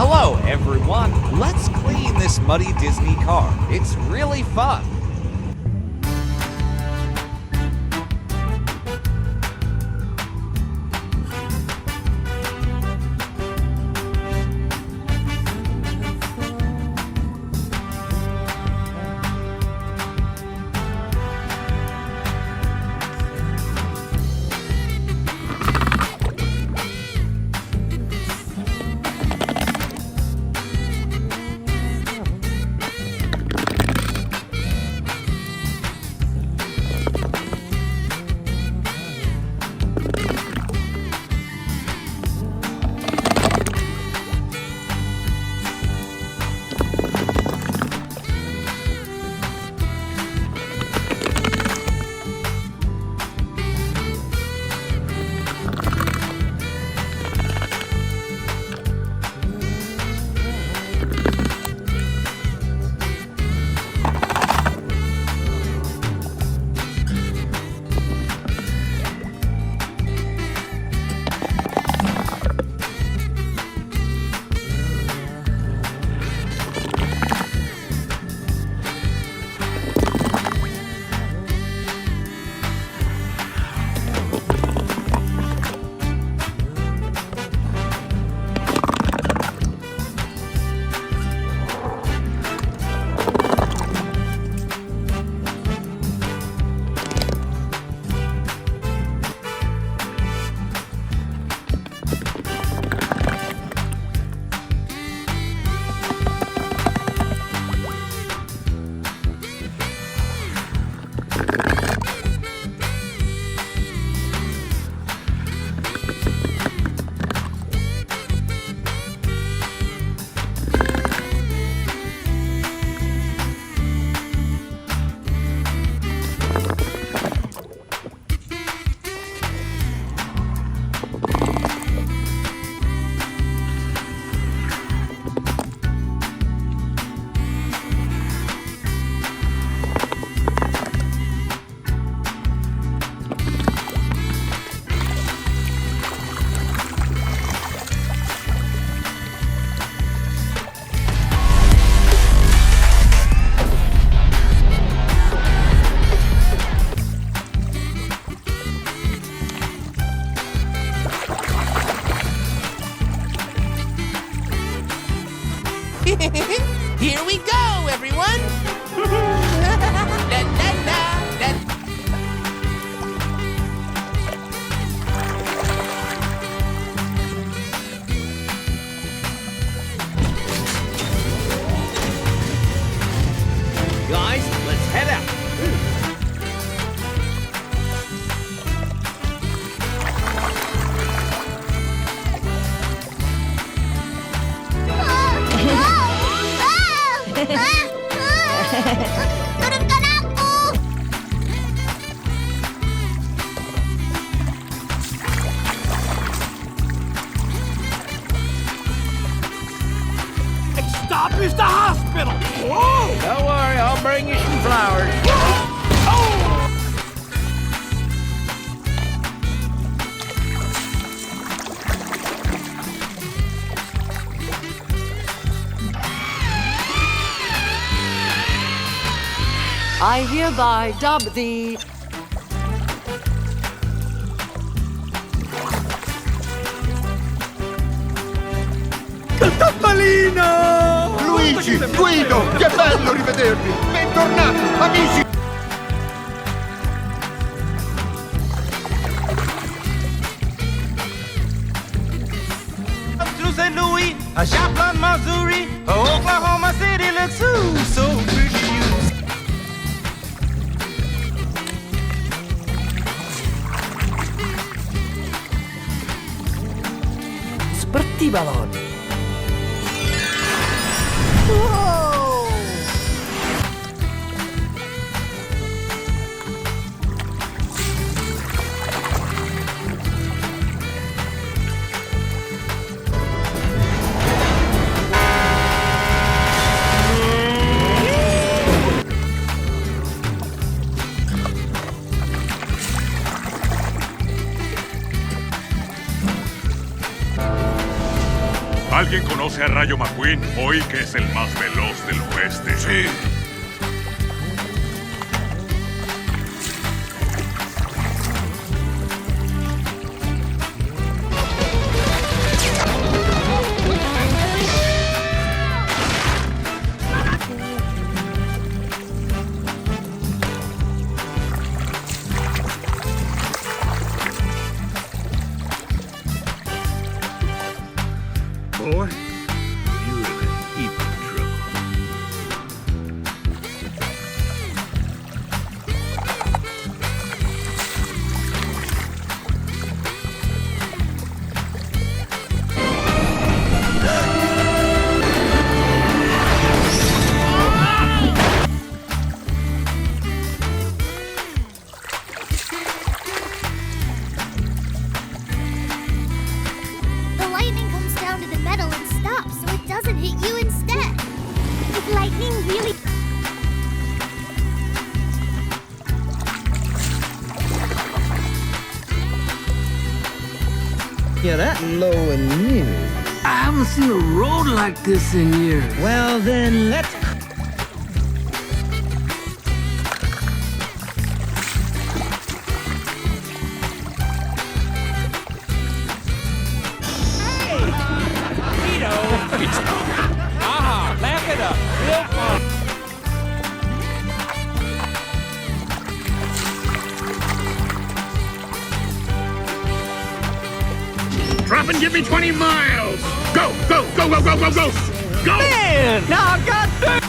Hello, everyone. Let's clean this muddy Disney car. It's really fun. Here we go, everyone! La, la, la, la. Guys, let's head out. Turunkan aku! Next stop is the hospital. Whoa! Don't worry, I'll bring you some flowers. I hereby dub thee Topolino! Luigi, Guido, che bello rivedervi! Bentornati, amici! To St. Louis, a Joplin, Missouri, Oklahoma City looks so pretty. seperti balon. ¿Alguien conoce a Rayo McQueen? Hoy que es el más veloz del oeste. Sí. Boy, you're in a heap of trouble. The lightning comes down to the metal and stops so it doesn't hit you instead. If lightning really... Yeah, that low and new. I haven't seen a road like this in years. Well, then let's... Drop and give me 20 miles! Go, go, go, go, go, go, go! Go! Man, now I got that.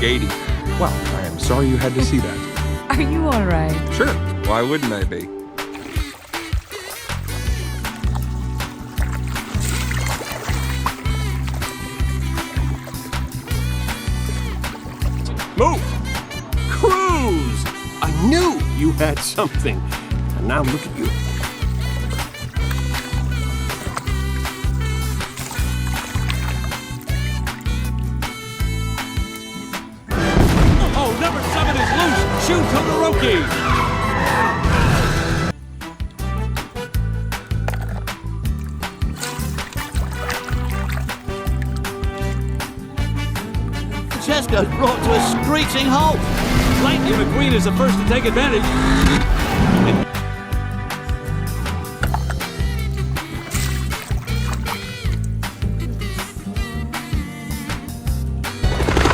Katie. Well, I am sorry you had to see that. Are you all right? Sure, why wouldn't I be? Move! Cruise! I knew you had something. And now look at you. Oh, number 7 is loose! Shoot Todoroki! Francesco's brought to a screeching halt. Lightning McQueen is the first to take advantage.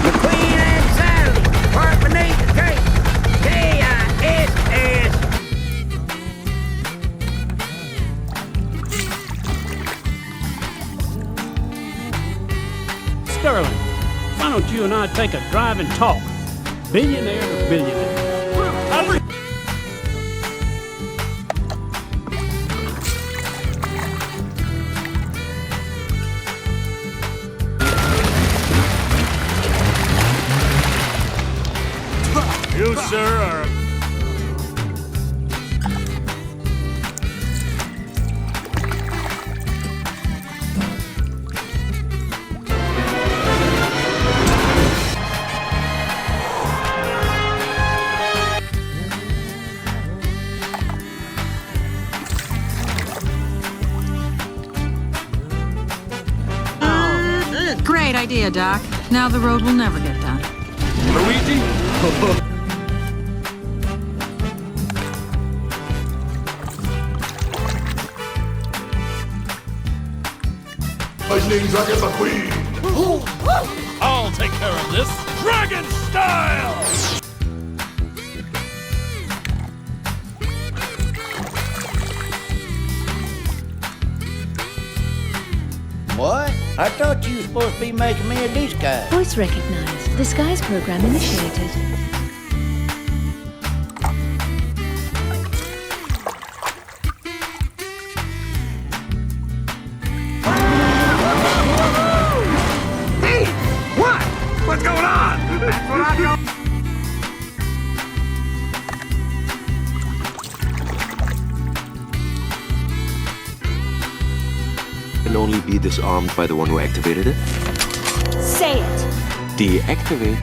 McQueen and Sally, park beneath the cape. K-I-S-S. Sterling, why don't you and I take a drive and talk? Billionaire to billionaire. You, sir, are... Great idea, Doc. Now the road will never get done. Luigi? Lightning Dragon McQueen! I'll take care of this. Dragon style! What? I thought you were supposed to be making me a disguise. Voice recognized. Disguise program initiated. Hey! What? What's going on? That's what I know. Can only be disarmed by the one who activated it. Say it. Deactivate.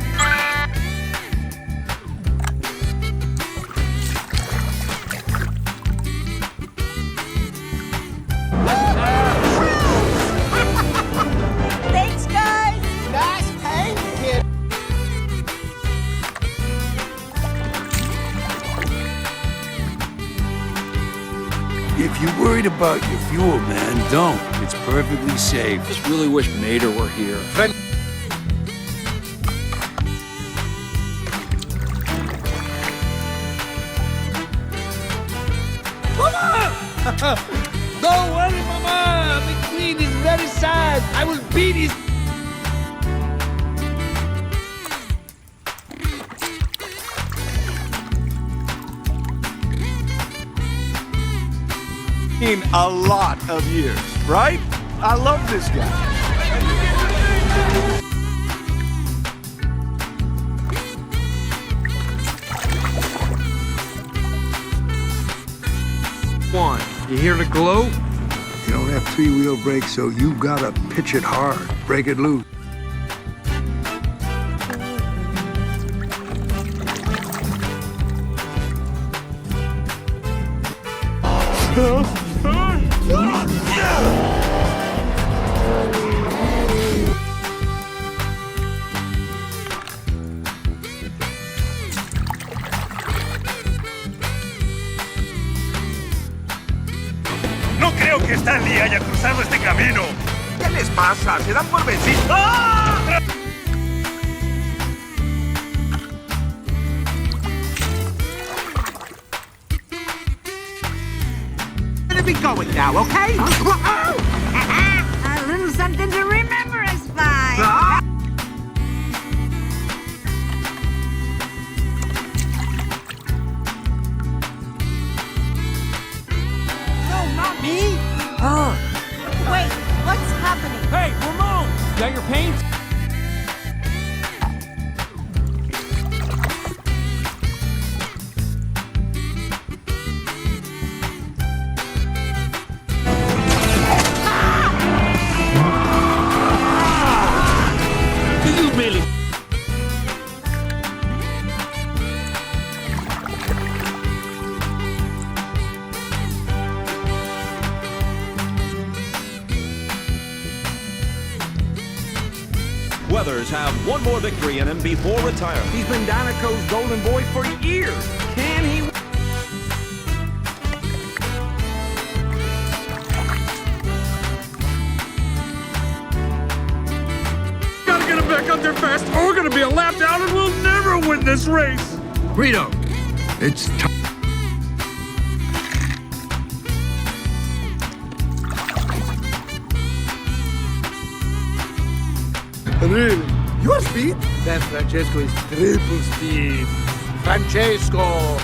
If you're worried about your fuel, man, don't. It's perfectly safe. Just really wish Mater were here. Don't worry, Mama. The queen is very sad. I will beat his... In a lot of years, right? I love this guy. One, you hear the glow? You don't have three-wheel brakes, so you gotta pitch it hard. Break it loose. No creo que Stanley haya cruzado este camino. ¿Qué les pasa? ¿Se dan por vencidos? ¡Ah! Gonna be going now, okay? A little something to remember us by. No, not me. Wait, what's happening? Hey, Ramon, got your paint? You really... Weathers have one more victory in him before retirement. He's been Danico's golden boy for years. Can he? Gotta get him back out there fast, or we're gonna be a lap down and we'll never win this race. Rito, it's time. Really? Your speed? That Francesco is triple speed. Francesco!